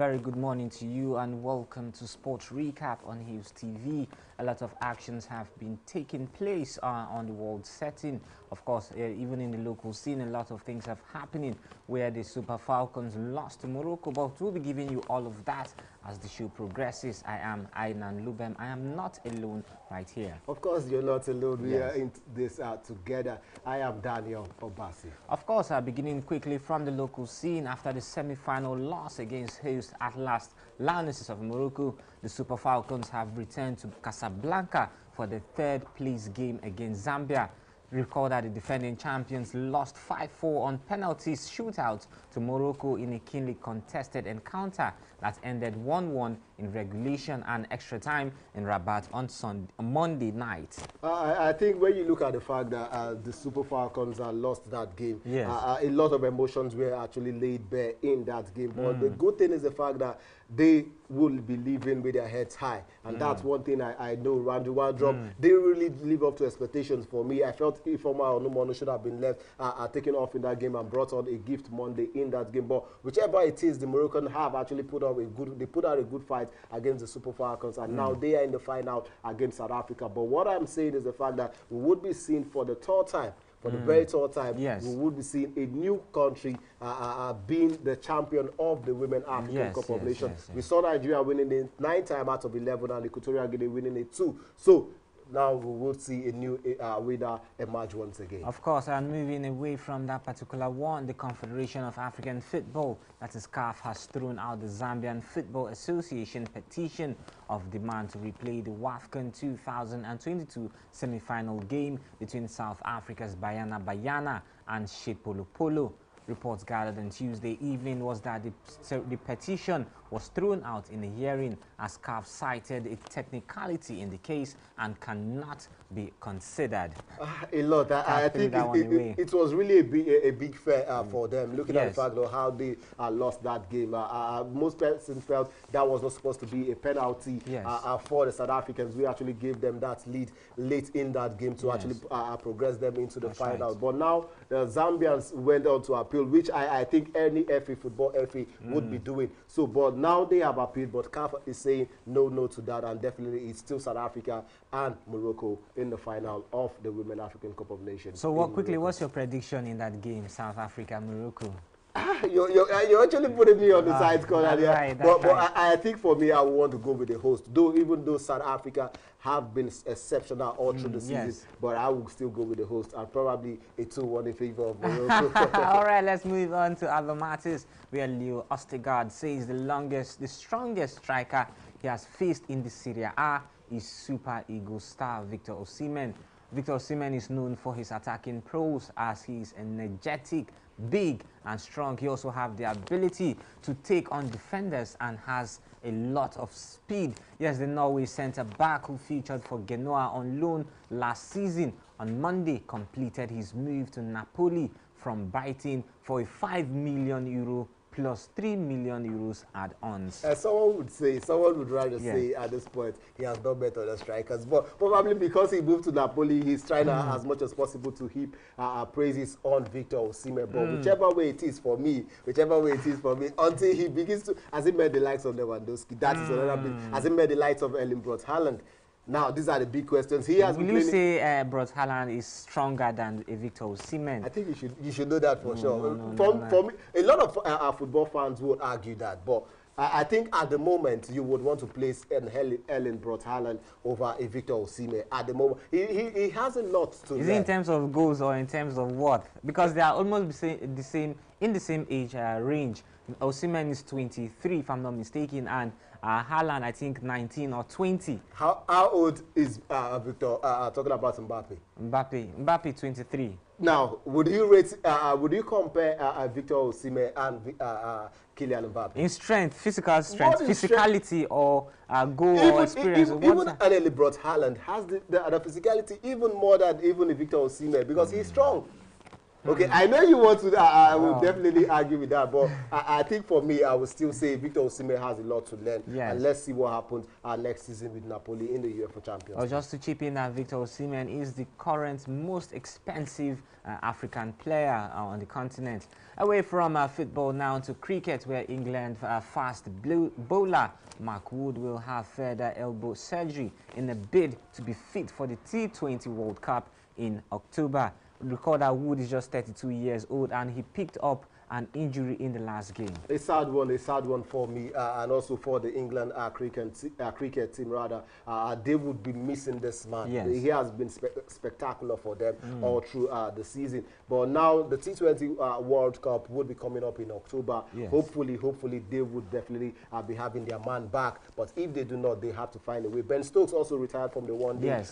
very good morning to you and welcome to Sports Recap on Hughes TV. A lot of actions have been taking place on the world setting. Of course, even in the local scene, a lot of things have happening where the Super Falcons lost to Morocco. But we'll be giving you all of that as the show progresses. I am Ainan Lubem. I am not alone right here. Of course, you're not alone. We are in this together. I am Daniel Obasi. Of course, beginning quickly from the local scene after the semi-final loss against Host Atlas Lionesses of Morocco, the Super Falcons have returned to Casablanca for the third place game against Zambia. Recall that the defending champions lost 5-4 on penalties shootout to Morocco in a keenly contested encounter that ended 1-1 in regulation and extra time in Rabat on Monday night. I think when you look at the fact that the Super Falcons lost that game, yes. A lot of emotions were actually laid bare in that game. But the good thing is the fact that they will be living with their heads high. And that's one thing I know. Randy Wardrop, they really live up to expectations for me. I felt Ifeoma Onumonu should have been left, taken off in that game and brought on a gift Monday in that game. But whichever it is, the Moroccans have actually put out a good fight against the Super Falcons. And now they are in the final against South Africa. But what I'm saying is the fact that we would be seen for the third time. For the very third time, we would be seeing a new country being the champion of the Women African Cup of Nations. We saw Nigeria winning it 9 times out of 11 and Equatorial Guinea winning it 2. So now we will see a new winner emerge once again. Of course, and moving away from that particular one, the Confederation of African Football, that is CAF, has thrown out the Zambian Football Association petition of demand to replay the WAFCON 2022 semi-final game between South Africa's Banyana Banyana and Shepolo Polo. Reports gathered on Tuesday evening was that the petition was thrown out in a hearing as CAF cited a technicality in the case and cannot be considered. A lot. I think it was really a big fair for them, looking at the fact of how they lost that game. Most persons felt that was not supposed to be a penalty for the South Africans. We actually gave them that lead late in that game to actually progress them into the final. But now the Zambians went on to appeal, which I think any football would be doing. So, but now they have appealed, but CAF is saying no to that, and definitely it's still South Africa and Morocco in the final of the Women African Cup of Nations. So, what's your prediction in that game, South Africa, Morocco? You're actually putting me on the side corner there. But I think for me, I would want to go with the host. Even though South Africa have been exceptional all through the season, but I will still go with the host and probably a 2-1 in favor of Morocco. All right, let's move on to other matters where Leo Ostegard says the strongest striker he has faced in the Serie A is Super Eagles star Victor Osimhen. Victor Osimhen is known for his attacking prowess as he is energetic, big and strong. He also has the ability to take on defenders and has a lot of speed. Yes, the Norway centre-back who featured for Genoa on loan last season on Monday completed his move to Napoli from Brighton for a €5 million plus €3 million add-ons. Someone would rather say at this point he has not met other strikers, but probably because he moved to Napoli, he's trying as much as possible to heap praises on Victor Osimhen. But whichever way it is for me, until he begins to, has he met the likes of Lewandowski? That is another bit. Has he met the likes of Erling Brot Haaland? Now, these are the big questions. He has Will you say Brot Haaland is stronger than Victor Osimhen? I think you should know that for sure. For me, a lot of football fans would argue that, but I think at the moment you would want to place Erling Brot Haaland over a Victor Osimhen. At the moment, he has a lot to learn. Is it in terms of goals or in terms of what? Because they are almost in the same age range. Osimhen is 23, if I'm not mistaken, and Haaland, I think 19 or 20. How old is Victor? Talking about Mbappe. Mbappe 23. Now, would you compare Victor Osimhen and Kylian Mbappe? In strength, physical strength, physicality, or goal or experience? Even Erling Brot Haaland has the physicality even more than even Victor Osimhen because he's strong. Okay, I know you want to. I will definitely argue with that, but I think for me, I would still say Victor Osimhen has a lot to learn. Yes. And let's see what happens next season with Napoli in the UEFA Champions League. Just to chip in, Victor Osimhen is the current most expensive African player on the continent. Away from football now to cricket, where England fast bowler Mark Wood will have further elbow surgery in a bid to be fit for the T20 World Cup in October. Recall that Wood is just 32 years old and he picked up an injury in the last game. A sad one for me and also for the England cricket team rather. They would be missing this man. Yes. He has been spectacular for them all through the season. But now the T20 World Cup would be coming up in October. Yes. Hopefully they would definitely be having their man back. But if they do not, they have to find a way. Ben Stokes also retired from the one-day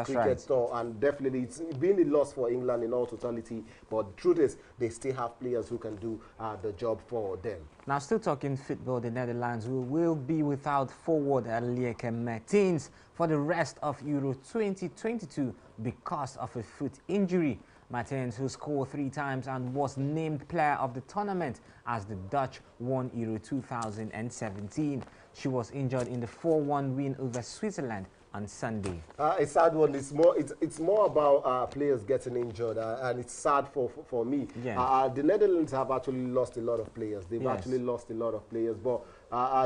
cricket store, and definitely it's been a loss for England in all totality. But the truth is, they still have players who can do the job for them. Now, still talking football, the Netherlands will be without forward Lieke Martins for the rest of Euro 2022 because of a foot injury. Martins, who scored 3 times and was named player of the tournament as the Dutch won Euro 2017. She was injured in the 4-1 win over Switzerland on Sunday. A sad one. It's more about players getting injured, and it's sad for me. Yeah. The Netherlands have actually lost a lot of players. They've actually lost a lot of players, but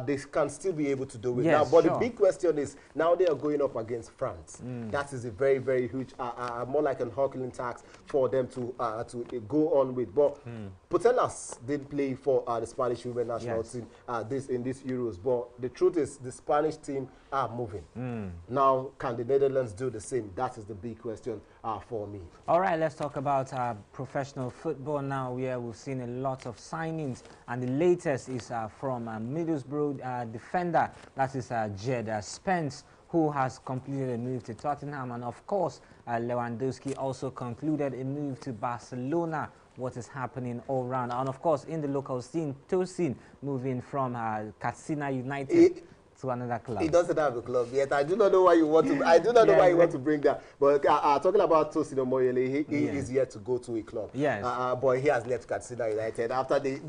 they can still be able to do it now. But the big question is, now they are going up against France. That is a very, very huge, more like an Herculean task for them to go on with. But Putellas did play for the Spanish women national team in this Euros. But the truth is, the Spanish team are moving. Now, can the Netherlands do the same? That is the big question for me. All right, let's talk about professional football now, where we've seen a lot of signings, and the latest is from Middlesbrough defender, that is Jed Spence, who has completed a move to Tottenham, and of course Lewandowski also concluded a move to Barcelona. What is happening all around, and of course in the local scene, Tosin moving from Katsina United to another club. He doesn't have a club yet. I do not know why you want to. I do not know why you want to bring that. But talking about Tosin Omoyele, he is yet to go to a club. Yes. But he has left Katsina United after you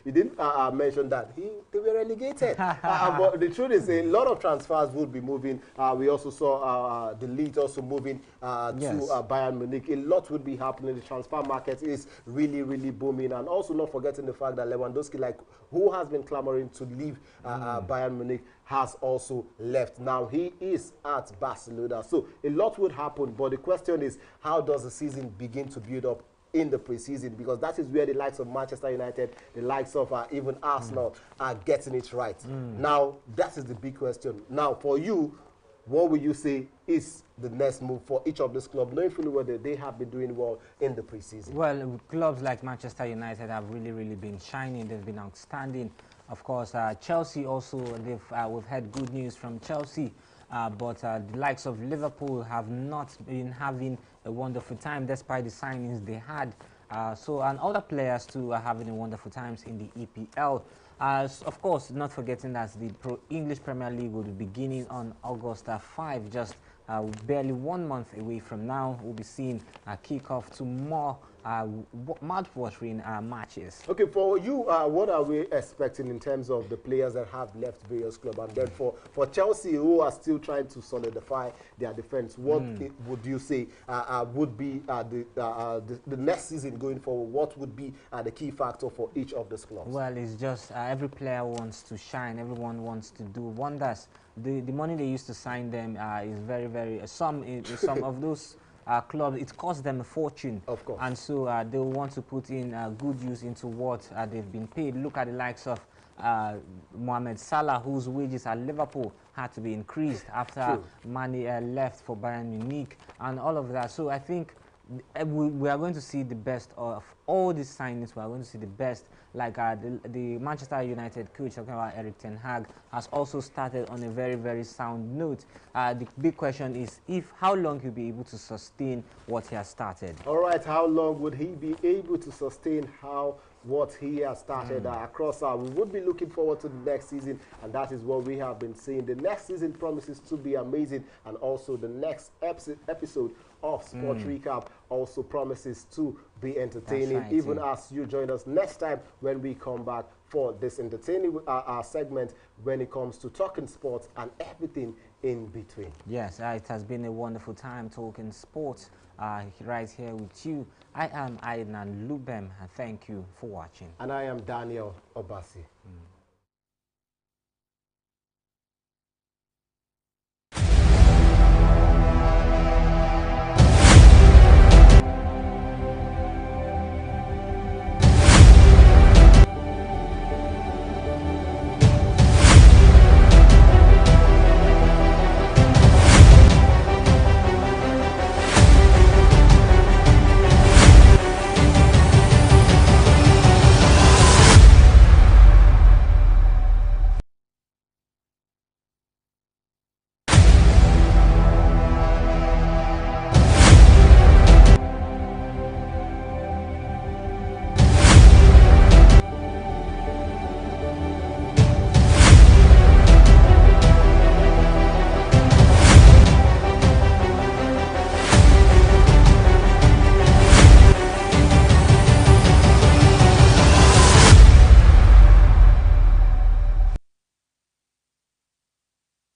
didn't mention that they were relegated. But the truth is, a lot of transfers would be moving. We also saw the Leeds also moving to Bayern Munich. A lot would be happening. The transfer market is really, really booming, and also not forgetting the fact that Lewandowski, who has been clamoring to leave Bayern Munich, has also left. Now he is at Barcelona. So a lot would happen, but the question is, how does the season begin to build up in the preseason? Because that is where the likes of Manchester United, the likes of even Arsenal are getting it right. Now, that is the big question. Now, for you, what would you say is the next move for each of these clubs, knowing fully well that they have been doing well in the preseason? Well, clubs like Manchester United have really been shining. They've been outstanding. Of course, Chelsea also, we've had good news from Chelsea, but the likes of Liverpool have not been having a wonderful time despite the signings they had. And other players too are having a wonderful times in the EPL. Of course, not forgetting that the English Premier League will be beginning on August 5, just barely 1 month away from now. We'll be seeing a kickoff to more mouth-watering matches. Okay, for you, what are we expecting in terms of the players that have left various clubs? And then for Chelsea, who are still trying to solidify their defense, what would you say would be the next season going forward? What would be the key factor for each of these clubs? Well, it's just every player wants to shine. Everyone wants to do wonders. The money they used to sign them is very some of those clubs, it costs them a fortune. Of course. And so they want to put in good use into what they've been paid. Look at the likes of Mohamed Salah, whose wages at Liverpool had to be increased after Mane left for Bayern Munich and all of that. So I think we are going to see the best of all these signings. We are going to see the best. Like the Manchester United coach, talking about Erik ten Hag, has also started on a very sound note. The big question is how long he'll be able to sustain what he has started. All right, how long would he be able to sustain what he has started across we would be looking forward to the next season, and that is what we have been seeing. The next season promises to be amazing, and also the next episode of Sports Recap also promises to be entertaining, right, even as you join us next time when we come back for this entertaining segment when it comes to talking sports and everything in between. Yes, it has been a wonderful time talking sports right here with you. I am Ainan Lubem, and thank you for watching. And I am Daniel Obasi.